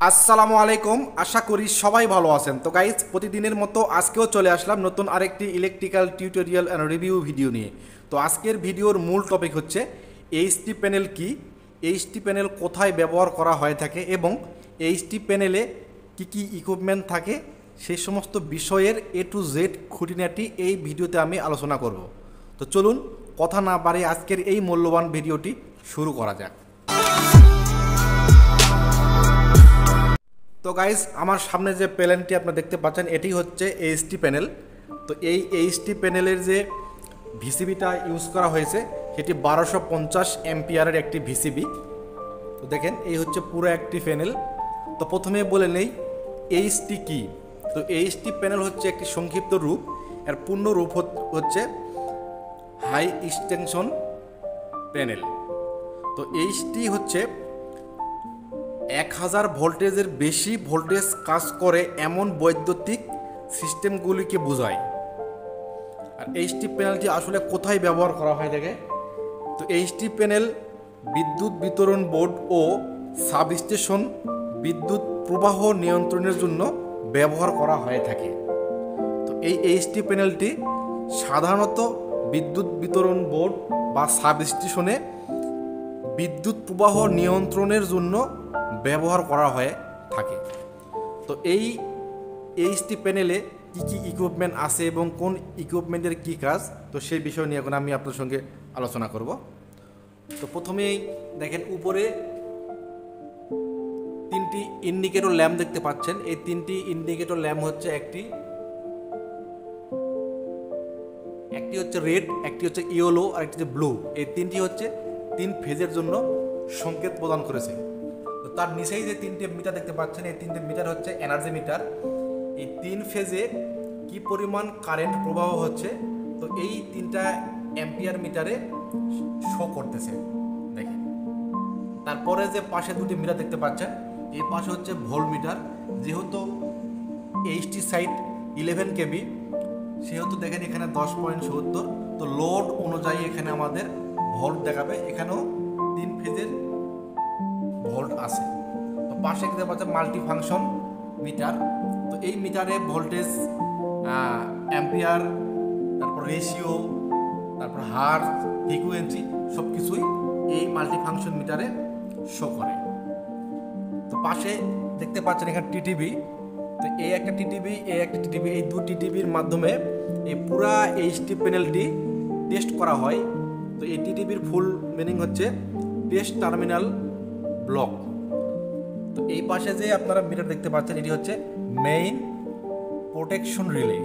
আসসালামু আলাইকুম, আশা করি সবাই ভালো আছেন। তো গাইজ, প্রতিদিনের মতো আজকেও চলে আসলাম নতুন আরেকটি electrical tutorial and review video নিয়ে। তো আজকের ভিডিওর মূল টপিক হচ্ছে এইচটি প্যানেল কি, এইচটি প্যানেল কোথায় ব্যবহার করা হয়ে থাকে এবং এইচটি প্যানেলে কি কি ইকুইপমেন্ট থাকে সেই সমস্ত বিষয়ের এ টু জেড খুঁটিনাটি এই ভিডিওতে আমি আলোচনা করব। তো চলুন কথা না বাড়িয়ে আজকের এই মূল্যবান ভিডিওটি শুরু করা যাক। তো গাইস, আমার সামনে যে প্যানেলটি আপনারা দেখতে পাচ্ছেন এটি হচ্ছে এইচটি প্যানেল। তো এই এইচটি প্যানেলের যে ভিসিবিটা ইউজ করা হয়েছে সেটি 1250 অ্যাম্পিয়ারের একটি ভিসিবি। তো দেখেন, এই হচ্ছে পুরো একটি প্যানেল। তো প্রথমে বলে নেই এইচটি কি। তো এইচটি প্যানেল হচ্ছে একটি সংক্ষিপ্ত রূপ, এর পূর্ণ রূপ হচ্ছে হাই এক্সটেনশন প্যানেল। তো এইচটি হচ্ছে 1000 ভোল্টেজের বেশি ভোল্টেজ কাজ করে এমন বৈদ্যুতিক সিস্টেমগুলিকে বোঝায়। আর এইচটি প্যানেলটি আসলে কোথায় ব্যবহার করা হয় থাকে? তো এইচটি প্যানেল বিদ্যুৎ বিতরণ বোর্ড ও সাবস্টেশন বিদ্যুৎ প্রবাহ নিয়ন্ত্রণের জন্য ব্যবহার করা হয়ে থাকে। তো এই এইচটি প্যানেলটি সাধারণত বিদ্যুৎ বিতরণ বোর্ড বা সাবস্টেশনে বিদ্যুৎ প্রবাহ নিয়ন্ত্রণের জন্য ব্যবহার করা হয়ে থাকে। তো এই এইচটি প্যানেলে কী কী ইকুইপমেন্ট আছে এবং কোন ইকুইপমেন্টের কী কাজ, তো সেই বিষয় নিয়ে এখন আমি আপনার সঙ্গে আলোচনা করব। তো প্রথমেই দেখেন, উপরে 3টি ইন্ডিকেটর ল্যাম্প দেখতে পাচ্ছেন। এই 3টি ইন্ডিকেটর ল্যাম্প হচ্ছে একটি হচ্ছে রেড, একটি হচ্ছে ইয়েলো আর একটি হচ্ছে ব্লু। এই 3টি হচ্ছে 3 ফেজের জন্য সংকেত প্রদান করেছে। তো তার নিচেই যে 3টে মিটার দেখতে পাচ্ছেন, এই 3টে মিটার হচ্ছে এনার্জি মিটার। এই 3 ফেজে কি পরিমাণ কারেন্ট প্রবাহ হচ্ছে, তো এই 3টা অ্যাম্পিয়ার মিটারে শো করতেছে দেখেন। তারপরে যে পাশে 2টি মিটার দেখতে পাচ্ছেন, এই পাশে হচ্ছে ভোল্ট মিটার। যেহেতু এইচটি সাইট 11 কেবি, সেহেতু দেখেন এখানে 10.70। তো লোড অনুযায়ী এখানে আমাদের ভোল্ট দেখাবে। এখানেও 3 ফেজের ভোল্ট আছে। তো পাশে দেখতে পাচ্ছেন মাল্টি ফাংশন মিটার। তো এই মিটারে ভোল্টেজ, অ্যাম্পিয়ার, তারপর রেশিও, তারপর হার্জ, ফ্রিকুয়েন্সি সব কিছুই এই মাল্টি ফাংশন মিটারে শো করে। তো পাশে দেখতে পাচ্ছেন এখানে টিটিভি। তো এই একটা টিটিভি, এই 2 টিটিভির মাধ্যমে এই পুরা এইচটি প্যানেলটি টেস্ট করা হয়। তো এই টিটিভির ফুল মিনিং হচ্ছে টেস্ট টার্মিনাল ব্লক। তো এই পাশে যে আপনারা মিটার দেখতে পাচ্ছেন এটি হচ্ছে মেইন প্রোটেকশন রিলে।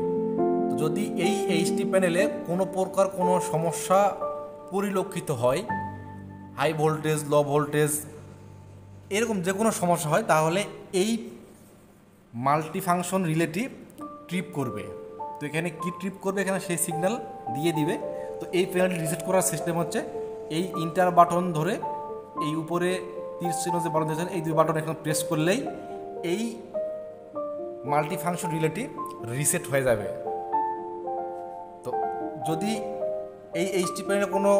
তো যদি এই এইচটি প্যানেলে কোনো প্রকার কোনো সমস্যা পরিলক্ষিত হয়, হাই ভোল্টেজ, লো ভোল্টেজ, এরকম যে কোনো সমস্যা হয়, তাহলে এই মাল্টি ফাংশন রিলেটি ট্রিপ করবে। তো এখানে কি ট্রিপ করবে, এখানে সেই সিগন্যাল দিয়ে দিবে। তো এই প্যানেলটি রিসেট করার সিস্টেম হচ্ছে এই ইন্টার বাটন ধরে এই উপরে তীর চিহ্ন যে বাটন দিয়েছেন, এই 2 বাটন এখানে প্রেস করলেই এই মাল্টি ফাংশন রিলেটি রিসেট হয়ে যাবে। তো যদি এই এইচটি প্যানেলে কোনো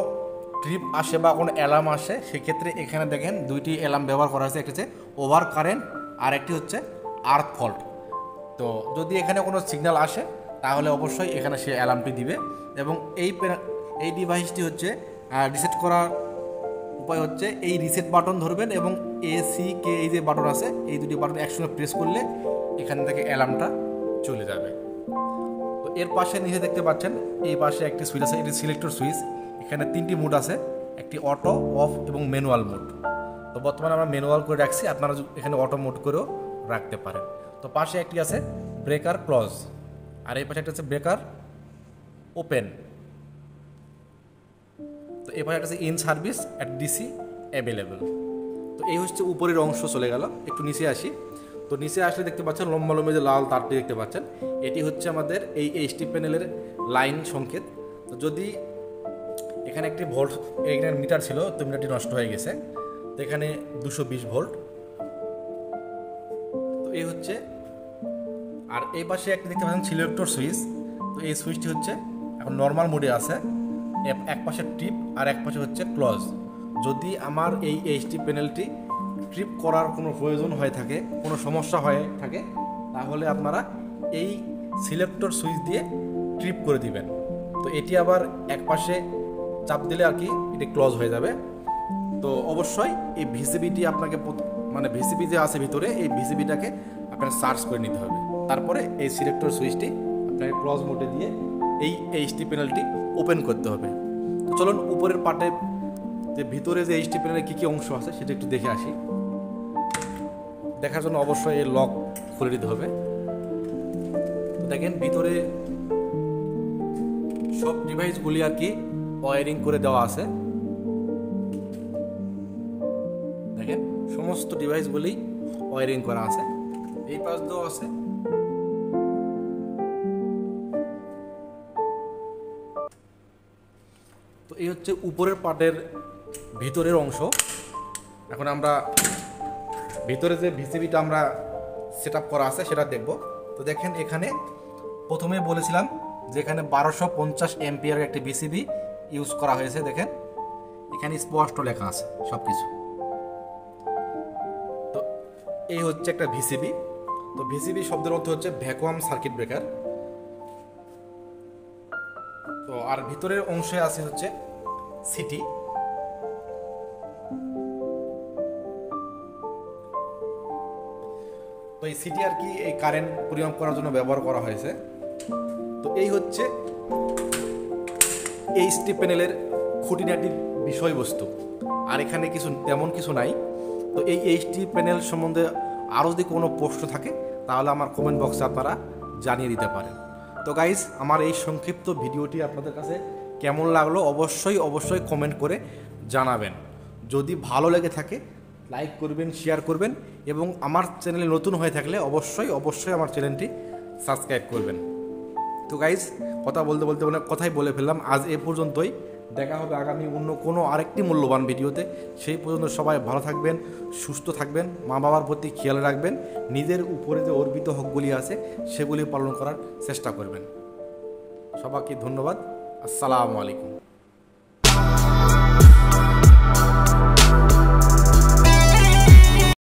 ট্রিপ আসে বা কোনো অ্যালার্ম আসে, সেক্ষেত্রে এখানে দেখেন 2টি অ্যালার্ম ব্যবহার করা হয়েছে। একটি হচ্ছে ওভার কারেন্ট আর একটি হচ্ছে আর্থ ফল্ট। তো যদি এখানে কোনো সিগন্যাল আসে তাহলে অবশ্যই এখানে সে অ্যালার্মটি দিবে। এবং এই ডিভাইসটি হচ্ছে রিসেট করার উপায় হচ্ছে এই রিসেট বাটন ধরবেন এবং AC-K এই যে বাটন আছে, এই 2টি বাটন একসঙ্গে প্রেস করলে এখান থেকে অ্যালার্মটা চলে যাবে। তো এর পাশে নিচে দেখতে পাচ্ছেন এই পাশে একটি সুইচ আছে, এটি সিলেক্টর সুইচ। এখানে 3টি মোড আছে, একটি অটো, অফ এবং ম্যানুয়াল মোড। তো বর্তমানে আমরা ম্যানুয়াল করে রাখছি, আপনারা এখানে অটো মোড করেও রাখতে পারেন। তো পাশে একটি আছে ব্রেকার ক্লোজ, আর এই পাশে একটা আছে ব্রেকার ওপেন। তো এই পাশে একটা আছে in service at DC available. তো এই হচ্ছে উপরের অংশ চলে গেল। একটু নিচে আসি। তো নিচে আসলে দেখতে পাচ্ছেন লম্বা লম্বা যে লাল তারটি দেখতে পাচ্ছেন, এটি হচ্ছে আমাদের এই এইচটি প্যানেলের লাইন সংকেত। তো যদি এখানে একটি ভোল্ট, এখানে মিটার ছিল, তো মিটারটি নষ্ট হয়ে গেছে। তো এখানে 220 ভোল্ট। তো এই হচ্ছে, আর এই পাশে একটা দেখতে পাচ্ছেন সিলেক্টর সুইচ। তো এই সুইচটি হচ্ছে এখন নর্মাল মোডে আছে, এক পাশে ট্রিপ আর এক পাশে হচ্ছে ক্লোজ। যদি আমার এই এইচটি প্যানেলটি ট্রিপ করার কোনো প্রয়োজন হয়ে থাকে, কোনো সমস্যা হয়ে থাকে, তাহলে আপনারা এই সিলেক্টর সুইচ দিয়ে ট্রিপ করে দিবেন। তো এটি আবার এক পাশে চাপ দিলে আর কি এটি ক্লোজ হয়ে যাবে। তো অবশ্যই এই ভিসিবিটি আপনাকে মানে ভিসিবি যে আছে ভিতরে, এই ভিসিবিটাকে আপনাকে সার্চ করে নিতে হবে। তারপরে এই সিলেক্টর সুইচটি আপনাকে ক্লোজ মোডে দিয়ে এই এইচটি প্যানেলটি ওপেন করতে হবে। তো চলুন উপরের পার্টে যে ভিতরে যে এইচটি প্যানেলের কী কী অংশ আছে সেটা একটু দেখে আসি। দেখার জন্য অবশ্যই এই লক খুলে দিতে হবে। দেখেন ভিতরে সব ডিভাইসগুলি আর কি ওয়্যারিং করে দেওয়া আছে। দেখেন সমস্ত ডিভাইসগুলি ওয়্যারিং করা আছে, এই পাশ দিয়েও আছে। তো এই হচ্ছে উপরের পার্টের ভিতরের অংশ। এখন আমরা ভিতরে যে ভিসিবিটা আমরা সেট আপ করা আছে সেটা দেখব। তো দেখেন এখানে প্রথমে বলেছিলাম যে এখানে 1250 এমপিয়ারের একটি ভিসিবি ইউজ করা হয়েছে। দেখেন এখানে স্পষ্ট লেখা আছে সব কিছু। তো এই হচ্ছে একটা ভিসিবি। তো ভিসিবি শব্দের অর্থ হচ্ছে ভ্যাকুয়াম সার্কিট ব্রেকার। তো আর ভিতরের অংশে আছে হচ্ছে সিটি। তো এই সিটি আর কি এই কারেন্ট পরিমাপ করার জন্য ব্যবহার করা হয়েছে। তো এই হচ্ছে এইচটি প্যানেলের খুঁটিনাটি বিষয়বস্তু, আর এখানে কিছু তেমন কিছু নাই। তো এই এইচটি প্যানেল সম্বন্ধে আরও যদি কোনো প্রশ্ন থাকে তাহলে আমার কমেন্ট বক্সে আপনারা জানিয়ে দিতে পারেন। তো গাইজ, আমার এই সংক্ষিপ্ত ভিডিওটি আপনাদের কাছে কেমন লাগলো অবশ্যই কমেন্ট করে জানাবেন। যদি ভালো লেগে থাকে লাইক করবেন, শেয়ার করবেন, এবং আমার চ্যানেলে নতুন হয়ে থাকলে অবশ্যই আমার চ্যানেলটি সাবস্ক্রাইব করবেন। তো গাইজ, কথা বলতে অনেক কথাই বলে ফেললাম। আজ এ পর্যন্তই। দেখা হবে আগামী অন্য কোনো আরেকটি মূল্যবান ভিডিওতে। সেই পর্যন্ত সবাই ভালো থাকবেন, সুস্থ থাকবেন, মা বাবার প্রতি খেয়াল রাখবেন, নিজের উপরে যে অর্পিত হকগুলি আছে সেগুলি পালন করার চেষ্টা করবেন। সবাইকে ধন্যবাদ। আসসালামু আলাইকুম।